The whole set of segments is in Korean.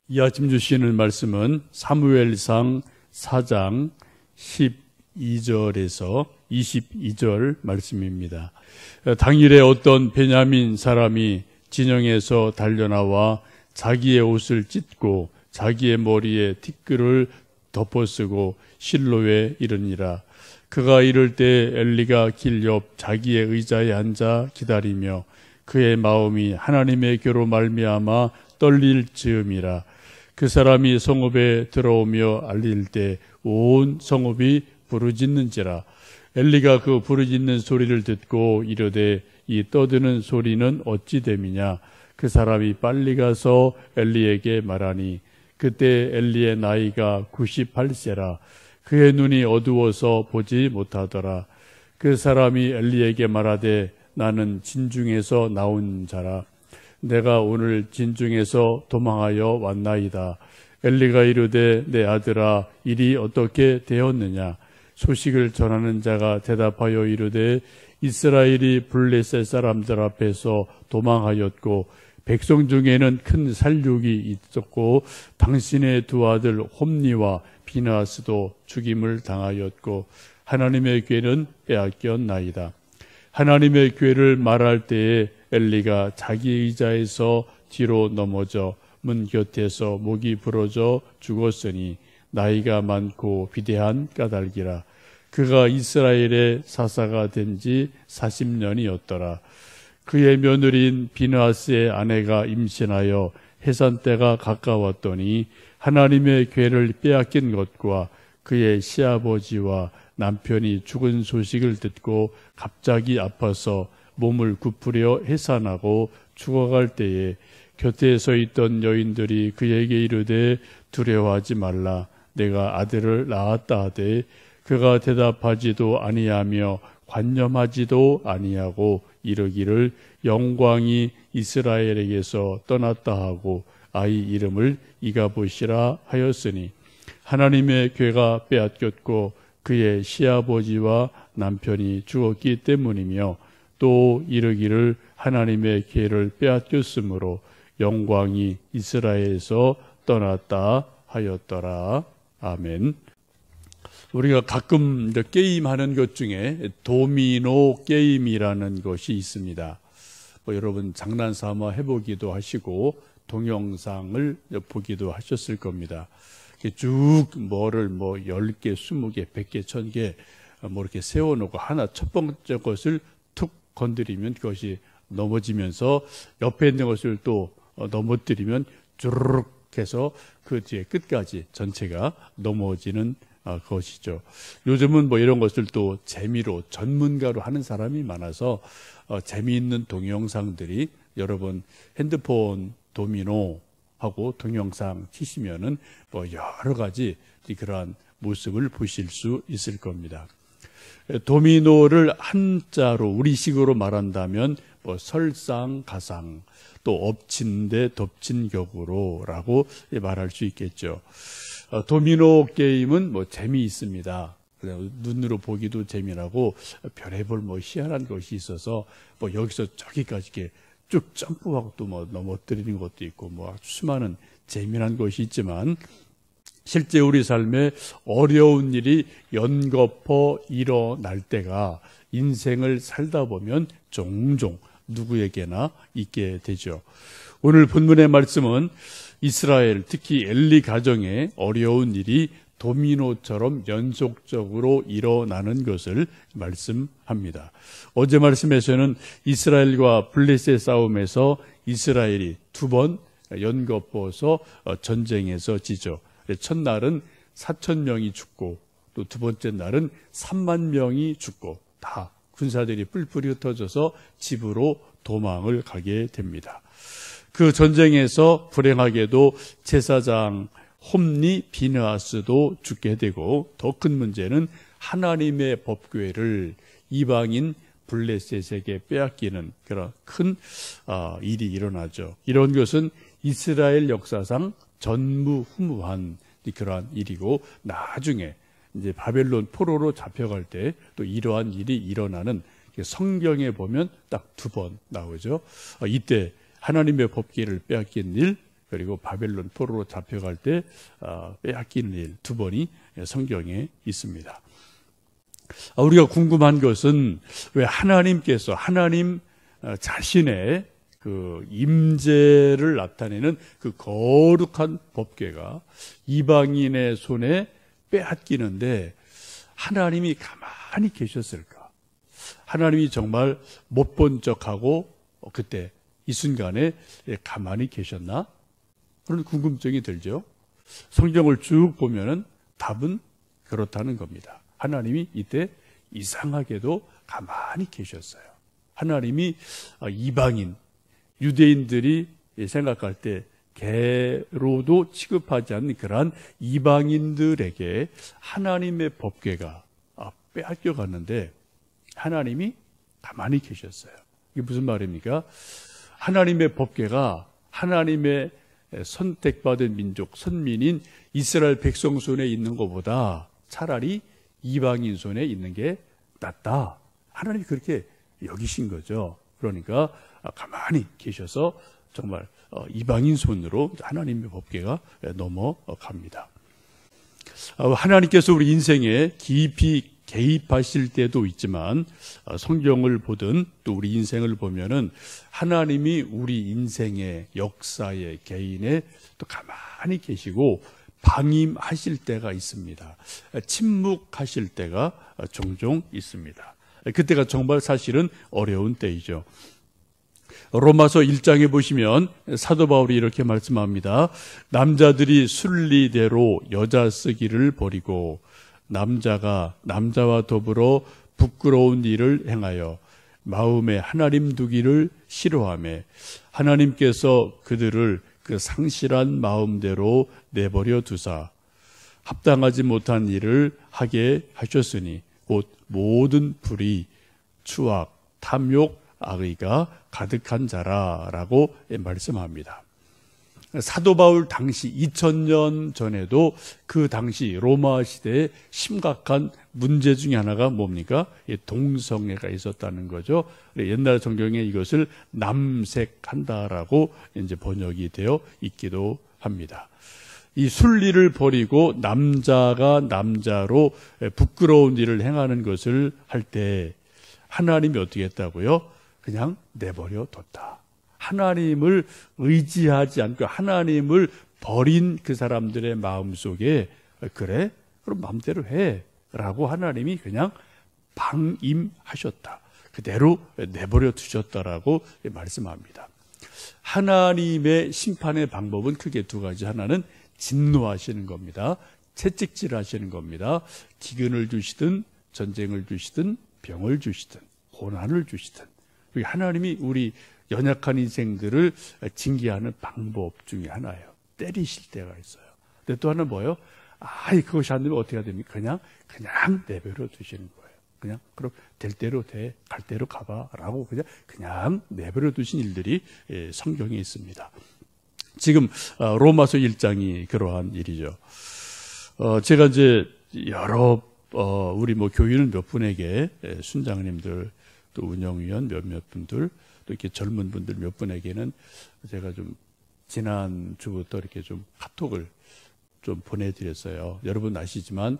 이 아침 주시는 말씀은 사무엘상 4장 12절에서 22절 말씀입니다. 당일에 어떤 베냐민 사람이 진영에서 달려나와 자기의 옷을 찢고 자기의 머리에 티끌을 덮어쓰고 실로에 이르니라. 그가 이를 때 엘리가 길 옆 자기의 의자에 앉아 기다리며 그의 마음이 하나님의 괴로 말미암아 떨릴 즈음이라. 그 사람이 성읍에 들어오며 알릴 때 온 성읍이 부르짖는지라. 엘리가 그 부르짖는 소리를 듣고 이르되 이 떠드는 소리는 어찌 됨이냐. 그 사람이 빨리 가서 엘리에게 말하니 그때 엘리의 나이가 98세라. 그의 눈이 어두워서 보지 못하더라. 그 사람이 엘리에게 말하되 나는 진중에서 나온 자라. 내가 오늘 진중에서 도망하여 왔나이다. 엘리가 이르되 내 아들아 일이 어떻게 되었느냐. 소식을 전하는 자가 대답하여 이르되 이스라엘이 블레셋 사람들 앞에서 도망하였고 백성 중에는 큰 살육이 있었고 당신의 두 아들 홈니와 비나스도 죽임을 당하였고 하나님의 궤는 빼앗겼나이다. 하나님의 궤를 말할 때에 엘리가 자기 의자에서 뒤로 넘어져 문 곁에서 목이 부러져 죽었으니 나이가 많고 비대한 까닭이라. 그가 이스라엘의 사사가 된 지 40년이었더라. 그의 며느리인 비나스의 아내가 임신하여 해산 때가 가까웠더니 하나님의 궤를 빼앗긴 것과 그의 시아버지와 남편이 죽은 소식을 듣고 갑자기 아파서 몸을 굽으려 해산하고 죽어갈 때에 곁에 서 있던 여인들이 그에게 이르되 두려워하지 말라. 내가 아들을 낳았다 하되 그가 대답하지도 아니하며 관념하지도 아니하고 이르기를 영광이 이스라엘에게서 떠났다 하고 아이 이름을 이가봇이라 하였으니 하나님의 궤가 빼앗겼고 그의 시아버지와 남편이 죽었기 때문이며 또 이르기를 하나님의 궤를 빼앗겼으므로 영광이 이스라엘에서 떠났다 하였더라. 아멘. 우리가 가끔 게임하는 것 중에 도미노 게임이라는 것이 있습니다. 여러분 장난삼아 해보기도 하시고 동영상을 보기도 하셨을 겁니다. 쭉 뭐를 10개, 20개, 100개, 1000개 이렇게 세워놓고 하나 첫 번째 것을 툭 건드리면 그것이 넘어지면서 옆에 있는 것을 또 넘어뜨리면 주르륵 해서 그 뒤에 끝까지 전체가 넘어지는 것이죠. 요즘은 이런 것을 또 재미로 전문가로 하는 사람이 많아서 재미있는 동영상들이 여러분 핸드폰 도미노 하고 동영상 치시면은 여러 가지 그러한 모습을 보실 수 있을 겁니다. 도미노를 한자로 우리식으로 말한다면 설상가상 또 엎친 데 덮친 격으로라고 말할 수 있겠죠. 도미노 게임은 재미있습니다. 눈으로 보기도 재미나고 별의별 희한한 것이 있어서 여기서 저기까지 이렇게 쭉 점프하고 또 넘어뜨리는 것도 있고 수많은 재미난 것이 있지만 실제 우리 삶에 어려운 일이 연거푸 일어날 때가 인생을 살다 보면 종종 누구에게나 있게 되죠. 오늘 본문의 말씀은 이스라엘, 특히 엘리 가정에 어려운 일이 도미노처럼 연속적으로 일어나는 것을 말씀합니다. 어제 말씀에서는 이스라엘과 블레셋 싸움에서 이스라엘이 2번 연거푸어서 전쟁에서 지죠. 첫날은 4,000명이 죽고 또 두 번째 날은 3만 명이 죽고 다 군사들이 뿔뿔이 흩어져서 집으로 도망을 가게 됩니다. 그 전쟁에서 불행하게도 제사장 홈니 비느하스도 죽게 되고 더 큰 문제는 하나님의 법궤를 이방인 블레셋에게 빼앗기는 그런 큰 일이 일어나죠. 이런 것은 이스라엘 역사상 전무후무한 그러한 일이고 나중에 이제 바벨론 포로로 잡혀갈 때 또 이러한 일이 일어나는 성경에 보면 딱 2번 나오죠. 이때 하나님의 법궤를 빼앗긴 일, 그리고 바벨론 포로로 잡혀갈 때 빼앗기는 일 2번이 성경에 있습니다. 우리가 궁금한 것은 왜 하나님께서 하나님 자신의 그 임재를 나타내는 그 거룩한 법궤가 이방인의 손에 빼앗기는데 하나님이 가만히 계셨을까? 하나님이 정말 못 본 척하고 그때 이 순간에 가만히 계셨나? 그런 궁금증이 들죠. 성경을 쭉 보면은 답은 그렇다는 겁니다. 하나님이 이때 이상하게도 가만히 계셨어요. 하나님이 이방인, 유대인들이 생각할 때 개로도 취급하지 않는 그러한 이방인들에게 하나님의 법궤가 빼앗겨 갔는데 하나님이 가만히 계셨어요. 이게 무슨 말입니까? 하나님의 법궤가 하나님의 선택받은 민족, 선민인 이스라엘 백성 손에 있는 것보다 차라리 이방인 손에 있는 게 낫다. 하나님이 그렇게 여기신 거죠. 그러니까 가만히 계셔서 정말 이방인 손으로 하나님의 법궤가 넘어갑니다. 하나님께서 우리 인생에 깊이 개입하실 때도 있지만 성경을 보든 또 우리 인생을 보면은 하나님이 우리 인생의 역사의 개인에 또 가만히 계시고 방임하실 때가 있습니다. 침묵하실 때가 종종 있습니다. 그때가 정말 사실은 어려운 때이죠. 로마서 1장에 보시면 사도 바울이 이렇게 말씀합니다. 남자들이 순리대로 여자 쓰기를 버리고 남자가 남자와 더불어 부끄러운 일을 행하여 마음에 하나님 두기를 싫어하며 하나님께서 그들을 그 상실한 마음대로 내버려 두사 합당하지 못한 일을 하게 하셨으니 곧 모든 불의, 추악, 탐욕, 악의가 가득한 자라라고 말씀합니다. 사도 바울 당시 2000년 전에도 그 당시 로마 시대의 심각한 문제 중에 하나가 뭡니까? 동성애가 있었다는 거죠. 옛날 성경에 이것을 남색한다라고 이제 번역이 되어 있기도 합니다. 이 순리를 버리고 남자가 남자로 부끄러운 일을 행하는 것을 할 때 하나님이 어떻게 했다고요? 그냥 내버려 뒀다. 하나님을 의지하지 않고 하나님을 버린 그 사람들의 마음속에 그래? 그럼 마음대로 해 라고 하나님이 그냥 방임하셨다. 그대로 내버려 두셨다라고 말씀합니다. 하나님의 심판의 방법은 크게 2가지. 하나는 진노하시는 겁니다. 채찍질 하시는 겁니다. 기근을 주시든 전쟁을 주시든 병을 주시든 고난을 주시든 하나님이 우리 연약한 인생들을 징계하는 방법 중에 하나예요. 때리실 때가 있어요. 근데 또 하나는 뭐예요? 그것이 안 되면 어떻게 해야 됩니까? 그냥 내버려 두시는 거예요. 그냥 그럼 될 대로 돼, 갈 대로 가봐라고 그냥 내버려 두신 일들이 성경에 있습니다. 지금 로마서 1장이 그러한 일이죠. 제가 이제 여러 우리 교인은 몇 분에게 순장님들 또 운영위원 몇몇 분들 또 이렇게 젊은 분들 몇 분에게는 제가 좀 지난주부터 이렇게 좀 카톡을 좀 보내드렸어요. 여러분 아시지만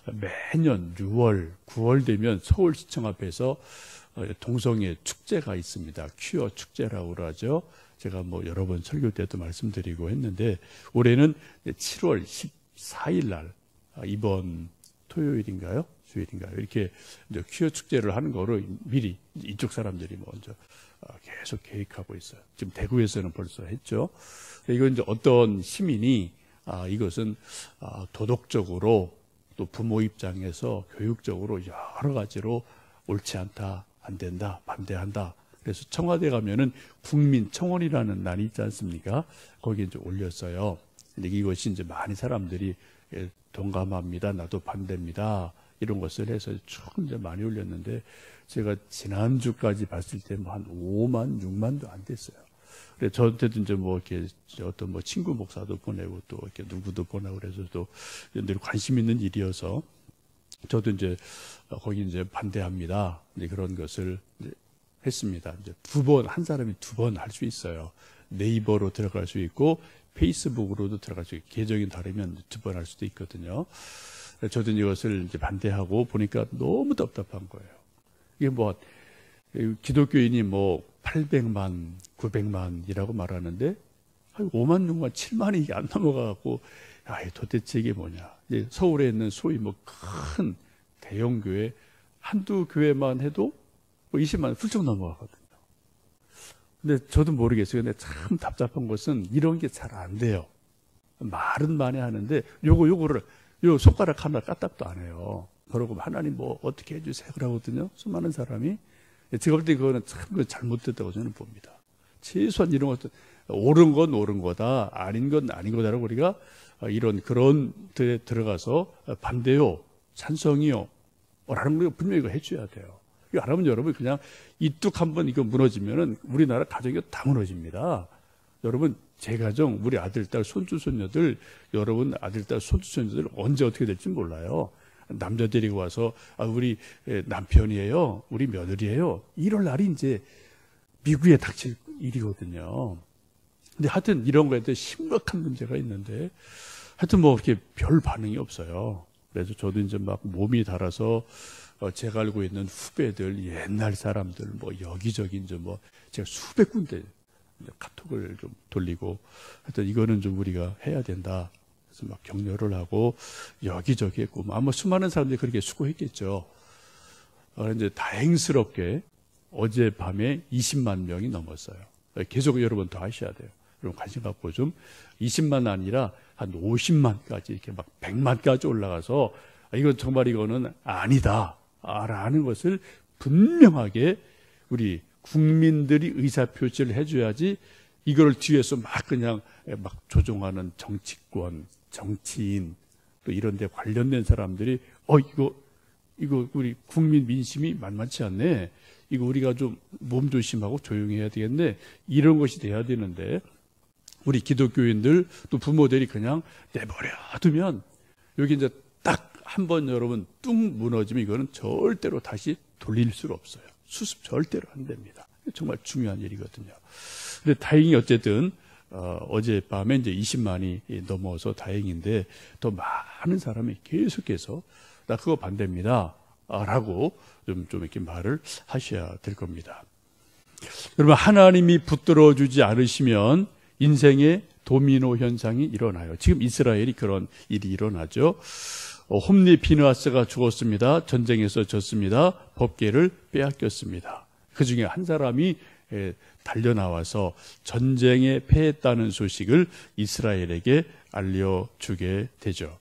매년 6월, 9월 되면 서울시청 앞에서 동성애 축제가 있습니다. 퀴어 축제라고 그러죠. 제가 여러 번 설교 때도 말씀드리고 했는데 올해는 7월 14일 날 이번 토요일인가요? 주일인가요? 이렇게 퀴어 축제를 하는 거로 미리 이쪽 사람들이 먼저 계속 계획하고 있어요. 지금 대구에서는 벌써 했죠. 이건 이제 어떤 시민이 이것은 도덕적으로 또 부모 입장에서 교육적으로 여러 가지로 옳지 않다, 안 된다, 반대한다. 그래서 청와대 가면은 국민청원이라는 난이 있지 않습니까? 거기에 이제 올렸어요. 근데 이것이 이제 많이 사람들이 동감합니다, 나도 반대입니다, 이런 것을 해서 쭉 이제 많이 올렸는데 제가 지난주까지 봤을 때 한 5만, 6만도 안 됐어요. 그래서 저한테도 이제 이렇게 어떤 친구 목사도 보내고 또 이렇게 누구도 보내고 그래서 또 늘 관심 있는 일이어서 저도 이제 거기 이제 반대합니다. 이제 그런 것을 이제 했습니다. 이제 한 사람이 2번 할 수 있어요. 네이버로 들어갈 수 있고 페이스북으로도 들어가서 계정이 다르면 두 번 할 수도 있거든요. 저도 이것을 이제 반대하고 보니까 너무 답답한 거예요. 이게 뭐 기독교인이 뭐 800만, 900만이라고 말하는데 5만, 6만, 7만이 이게 안 넘어가고 도대체 이게 뭐냐. 서울에 있는 소위 뭐 큰 대형 교회 한두 교회만 해도 뭐 20만 훌쩍 넘어가거든요. 근데 저도 모르겠어요. 근데 참 답답한 것은 이런 게 잘 안 돼요. 말은 많이 하는데 요거를 요 손가락 하나 까딱도 안 해요. 그러고 하나님 뭐 어떻게 해주세요 그러거든요. 수많은 사람이. 제가 볼 때 그거는 참 잘못됐다고 저는 봅니다. 최소한 이런 것도 옳은 건 옳은 거다, 아닌 건 아닌 거다라고 우리가 이런 그런 데 들어가서 반대요, 찬성이요 라는 걸 분명히 이거 해줘야 돼요. 이거 안 하면 여러분 그냥 이뚝 한번 이거 무너지면은 우리나라 가정이 다 무너집니다. 여러분 제 가정, 우리 아들, 딸, 손주, 손녀들, 여러분 아들, 딸, 손주, 손녀들 언제 어떻게 될지 몰라요. 남자 데리고 와서 우리 남편이에요, 우리 며느리예요, 이럴 날이 이제 미국에 닥칠 일이거든요. 근데 하여튼 이런 거에 대해 심각한 문제가 있는데 하여튼 뭐 이렇게 별 반응이 없어요. 그래서 저도 이제 막 몸이 달아서 제가 알고 있는 후배들, 옛날 사람들 뭐 여기저기 이제 뭐 제가 수백 군데 카톡을 좀 돌리고 하여튼 이거는 좀 우리가 해야 된다. 그래서 막 격려를 하고 여기저기 했고 아마 수많은 사람들이 그렇게 수고했겠죠. 그런데 다행스럽게 어젯밤에 20만 명이 넘었어요. 계속 여러분 더 하셔야 돼요. 여러분 관심 갖고 좀 20만 아니라 한 50만까지 이렇게 막 100만까지 올라가서 이건 정말 이거는 아니다 라는 것을 분명하게 우리 국민들이 의사표시를 해줘야지 이걸 뒤에서 막 그냥 막 조종하는 정치권, 정치인 또 이런 데 관련된 사람들이 이거 우리 국민 민심이 만만치 않네. 이거 우리가 좀 몸조심하고 조용히 해야 되겠네. 이런 것이 돼야 되는데 우리 기독교인들 또 부모들이 그냥 내버려 두면 여기 이제 딱 한 번 여러분 뚝 무너지면 이거는 절대로 다시 돌릴 수가 없어요. 수습 절대로 안 됩니다. 정말 중요한 일이거든요. 근데 다행히 어쨌든 어젯밤에 이제 20만이 넘어서 다행인데 더 많은 사람이 계속해서 나 그거 반대입니다 라고 좀 이렇게 말을 하셔야 될 겁니다. 여러분 하나님이 붙들어 주지 않으시면 인생의 도미노 현상이 일어나요. 지금 이스라엘이 그런 일이 일어나죠. 홈리 비느하스가 죽었습니다. 전쟁에서 졌습니다. 법궤를 빼앗겼습니다. 그 중에 한 사람이 달려나와서 전쟁에 패했다는 소식을 이스라엘에게 알려주게 되죠.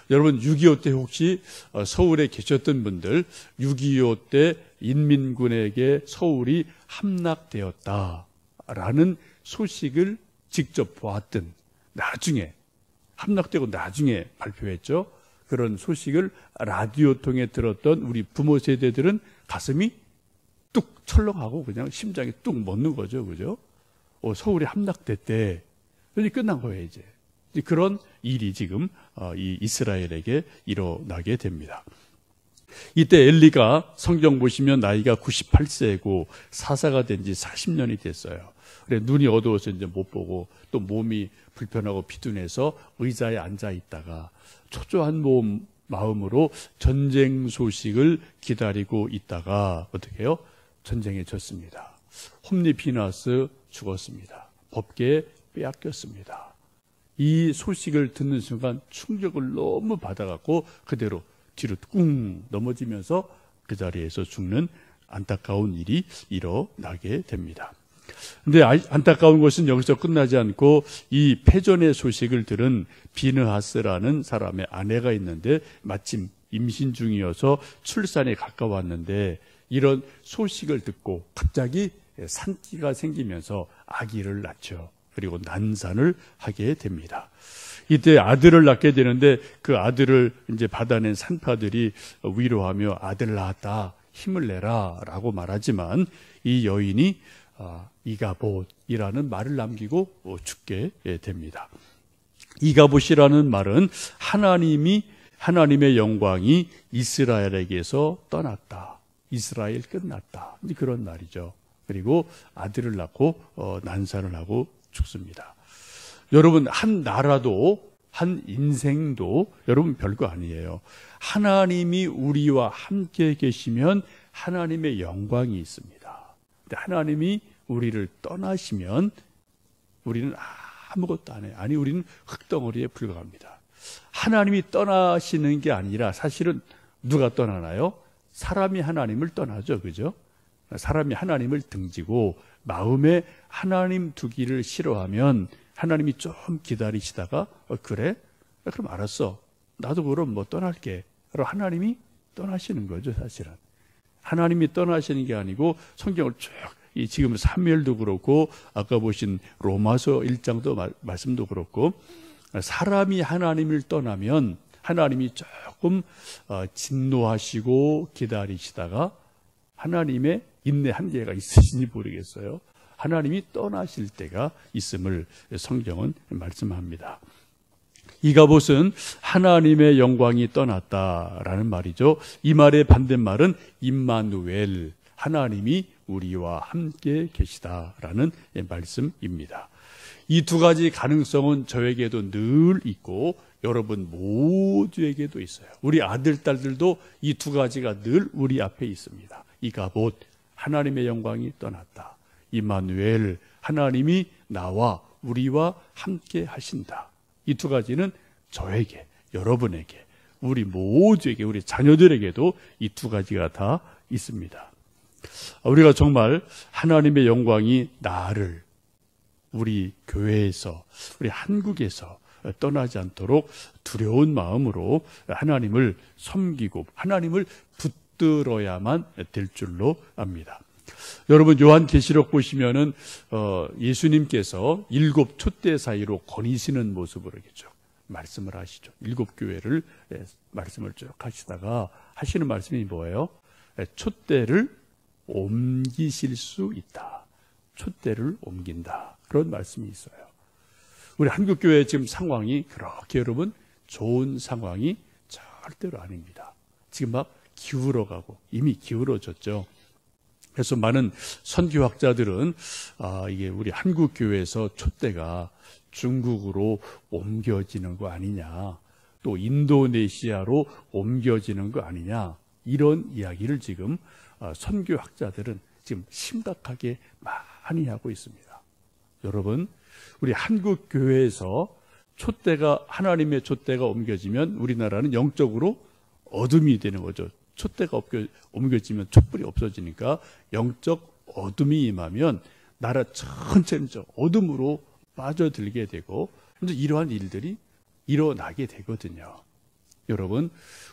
여러분 6.25 때 혹시 서울에 계셨던 분들 6.25 때 인민군에게 서울이 함락되었다라는 소식을 직접 보았던 나중에 함락되고 나중에 발표했죠. 그런 소식을 라디오 통해 들었던 우리 부모 세대들은 가슴이 뚝 철렁하고 그냥 심장이 뚝 멎는 거죠. 그죠? 서울이 함락됐대. 그러니 끝난 거예요, 이제. 그런 일이 지금 이 이스라엘에게 일어나게 됩니다. 이때 엘리가 성경 보시면 나이가 98세고 사사가 된 지 40년이 됐어요. 그래 눈이 어두워서 이제 못 보고 또 몸이 불편하고 피둔해서 의자에 앉아 있다가 초조한 마음으로 전쟁 소식을 기다리고 있다가 어떻게 해요? 전쟁에 졌습니다. 홈리 비느하스 죽었습니다. 법궤 빼앗겼습니다. 이 소식을 듣는 순간 충격을 너무 받아갖고 그대로 뒤로 꿍 넘어지면서 그 자리에서 죽는 안타까운 일이 일어나게 됩니다. 근데 안타까운 것은 여기서 끝나지 않고 이 패전의 소식을 들은 비느하스라는 사람의 아내가 있는데 마침 임신 중이어서 출산에 가까웠는데 이런 소식을 듣고 갑자기 산기가 생기면서 아기를 낳죠. 그리고 난산을 하게 됩니다. 이때 아들을 낳게 되는데 그 아들을 이제 받아낸 산파들이 위로하며 아들 낳았다, 힘을 내라 라고 말하지만 이 여인이 이가봇이라는 말을 남기고 죽게 됩니다. 이가봇이라는 말은 하나님의 영광이 이스라엘에게서 떠났다. 이스라엘 끝났다. 그런 말이죠. 그리고 아들을 낳고 난산을 하고 죽습니다. 여러분, 한 나라도 한 인생도 여러분 별거 아니에요. 하나님이 우리와 함께 계시면 하나님의 영광이 있습니다. 근데 하나님이 우리를 떠나시면 우리는 아무것도 안 해요. 아니, 우리는 흙덩어리에 불과합니다. 하나님이 떠나시는 게 아니라 사실은 누가 떠나나요? 사람이 하나님을 떠나죠. 그죠? 사람이 하나님을 등지고 마음에 하나님 두기를 싫어하면 하나님이 좀 기다리시다가 그래? 그럼 알았어. 나도 그럼 뭐 떠날게. 그럼 하나님이 떠나시는 거죠. 사실은. 하나님이 떠나시는 게 아니고 성경을 쭉 지금 사무엘도 그렇고 아까 보신 로마서 1장도 말씀도 그렇고 사람이 하나님을 떠나면 하나님이 조금 진노하시고 기다리시다가 하나님의 인내 한계가 있으신지 모르겠어요. 하나님이 떠나실 때가 있음을 성경은 말씀합니다. 이가봇은 하나님의 영광이 떠났다라는 말이죠. 이 말의 반대말은 임마누엘, 하나님이 우리와 함께 계시다라는 말씀입니다. 이 두 가지 가능성은 저에게도 늘 있고 여러분 모두에게도 있어요. 우리 아들, 딸들도 이 두 가지가 늘 우리 앞에 있습니다. 이가봇, 하나님의 영광이 떠났다. 임마누엘, 하나님이 나와 우리와 함께 하신다. 이 두 가지는 저에게, 여러분에게, 우리 모두에게, 우리 자녀들에게도 이 두 가지가 다 있습니다. 우리가 정말 하나님의 영광이 나를 우리 교회에서, 우리 한국에서 떠나지 않도록 두려운 마음으로 하나님을 섬기고 하나님을 붙들어야만 될 줄로 압니다. 여러분, 요한계시록 보시면은 예수님께서 7 촛대 사이로 거니시는 모습으로 이렇게 말씀을 하시죠. 7 교회를 말씀을 쭉 하시다가 하시는 말씀이 뭐예요? 촛대를 옮기실 수 있다. 촛대를 옮긴다. 그런 말씀이 있어요. 우리 한국교회 지금 상황이 그렇게 여러분 좋은 상황이 절대로 아닙니다. 지금 막 기울어가고 이미 기울어졌죠. 그래서 많은 선교학자들은 이게 우리 한국교회에서 촛대가 중국으로 옮겨지는 거 아니냐, 또 인도네시아로 옮겨지는 거 아니냐, 이런 이야기를 지금 선교학자들은 지금 심각하게 많이 하고 있습니다. 여러분, 우리 한국교회에서 촛대가, 하나님의 촛대가 옮겨지면 우리나라는 영적으로 어둠이 되는 거죠. 촛대가 옮겨지면 촛불이 없어지니까 영적 어둠이 임하면 나라 전체는 어둠으로 빠져들게 되고 이러한 일들이 일어나게 되거든요. 여러분,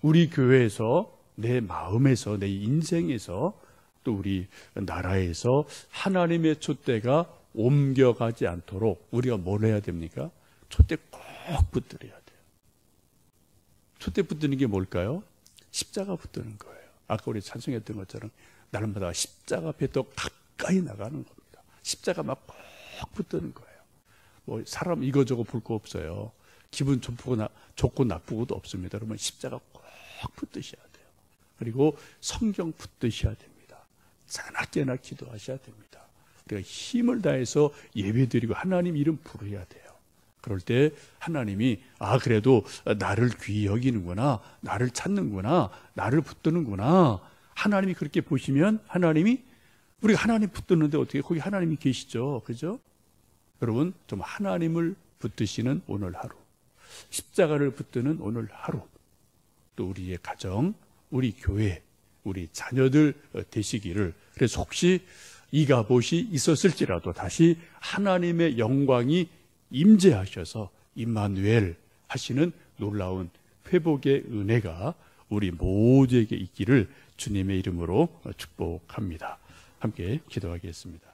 우리 교회에서, 내 마음에서, 내 인생에서, 또 우리 나라에서 하나님의 촛대가 옮겨가지 않도록 우리가 뭘 해야 됩니까? 촛대 꼭 붙들어야 돼요. 촛대 붙드는 게 뭘까요? 십자가 붙드는 거예요. 아까 우리 찬송했던 것처럼 날마다 십자가 앞에 더 가까이 나가는 겁니다. 십자가 막 꼭 붙드는 거예요. 뭐 사람 이거저거 볼 거 없어요. 기분 좋고 나쁘고도 없습니다. 그러면 십자가 꼭 붙드셔야 돼요. 그리고 성경 붙드셔야 됩니다. 자나깨나 기도하셔야 됩니다. 우리가 힘을 다해서 예배드리고 하나님 이름 부르셔야 돼요. 그럴 때 하나님이 그래도 나를 귀히 여기는구나, 나를 찾는구나, 나를 붙드는구나. 하나님이 그렇게 보시면 하나님이, 우리가 하나님 붙드는데 어떻게 거기 하나님이 계시죠. 그죠? 여러분, 좀 하나님을 붙드시는 오늘 하루, 십자가를 붙드는 오늘 하루, 또 우리의 가정, 우리 교회, 우리 자녀들 되시기를. 그래서 혹시 이가봇이 있었을지라도 다시 하나님의 영광이 임재하셔서 임마누엘 하시는 놀라운 회복의 은혜가 우리 모두에게 있기를 주님의 이름으로 축복합니다. 함께 기도하겠습니다.